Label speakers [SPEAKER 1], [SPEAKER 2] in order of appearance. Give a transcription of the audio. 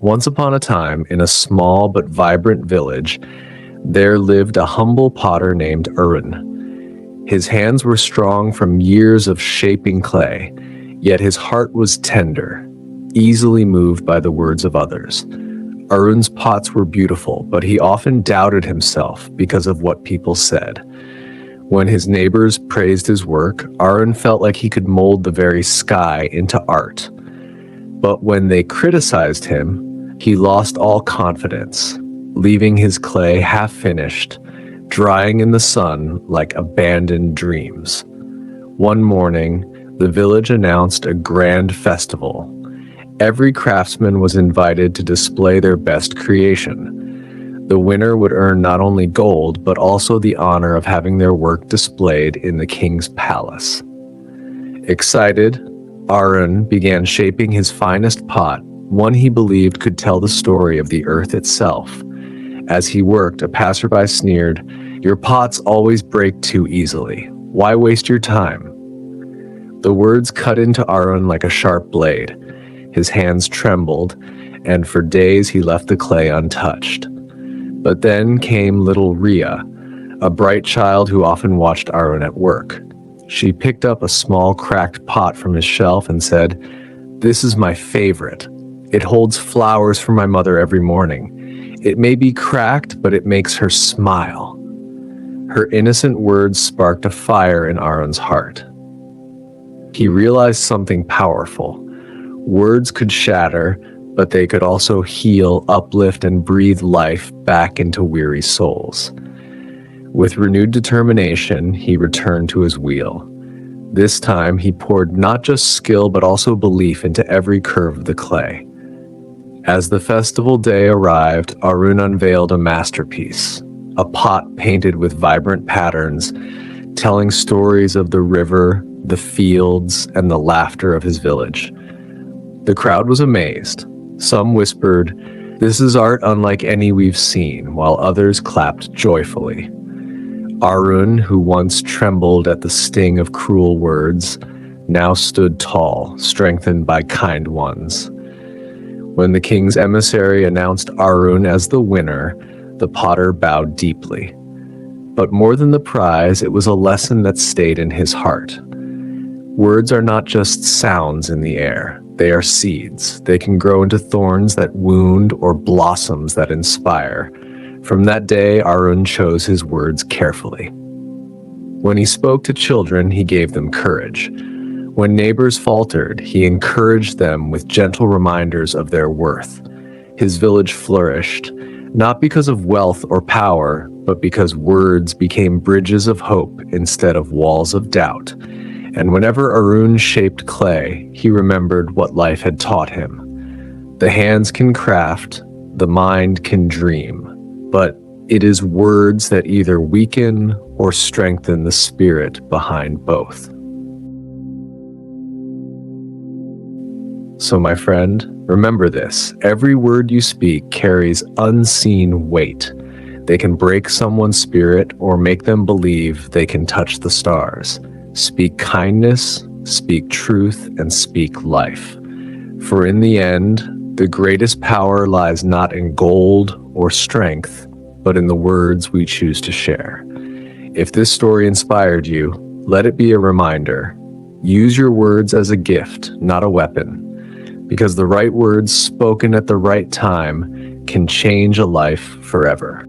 [SPEAKER 1] Once upon a time, in a small but vibrant village, there lived a humble potter named Arun. His hands were strong from years of shaping clay, yet his heart was tender, easily moved by the words of others. Arun's pots were beautiful, but he often doubted himself because of what people said. When his neighbors praised his work, Arun felt like he could mold the very sky into art. But when they criticized him, he lost all confidence, leaving his clay half-finished, drying in the sun like abandoned dreams. One morning, the village announced a grand festival. Every craftsman was invited to display their best creation. The winner would earn not only gold, but also the honor of having their work displayed in the king's palace. Excited, Arun began shaping his finest pot, one he believed could tell the story of the earth itself. As he worked, a passerby sneered, "Your pots always break too easily. Why waste your time?" The words cut into Arun like a sharp blade. His hands trembled, and for days he left the clay untouched. But then came little Ria, a bright child who often watched Arun at work. She picked up a small cracked pot from his shelf and said, "This is my favorite. It holds flowers for my mother every morning. It may be cracked, but it makes her smile." Her innocent words sparked a fire in Arun's heart. He realized something powerful. Words could shatter, but they could also heal, uplift, and breathe life back into weary souls. With renewed determination, he returned to his wheel. This time, he poured not just skill, but also belief into every curve of the clay. As the festival day arrived, Arun unveiled a masterpiece, a pot painted with vibrant patterns, telling stories of the river, the fields, and the laughter of his village. The crowd was amazed. Some whispered, "This is art unlike any we've seen," while others clapped joyfully. Arun, who once trembled at the sting of cruel words, now stood tall, strengthened by kind ones. When the king's emissary announced Arun as the winner, the potter bowed deeply. But more than the prize, it was a lesson that stayed in his heart. Words are not just sounds in the air. They are seeds. They can grow into thorns that wound or blossoms that inspire. From that day, Arun chose his words carefully. When he spoke to children, he gave them courage. When neighbors faltered, he encouraged them with gentle reminders of their worth. His village flourished, not because of wealth or power, but because words became bridges of hope instead of walls of doubt. And whenever Arun shaped clay, he remembered what life had taught him. The hands can craft, the mind can dream, but it is words that either weaken or strengthen the spirit behind both. So my friend, remember this. Every word you speak carries unseen weight. They can break someone's spirit or make them believe they can touch the stars. Speak kindness, speak truth, and speak life. For in the end, the greatest power lies not in gold or strength, but in the words we choose to share. If this story inspired you, let it be a reminder. Use your words as a gift, not a weapon, because the right words spoken at the right time can change a life forever.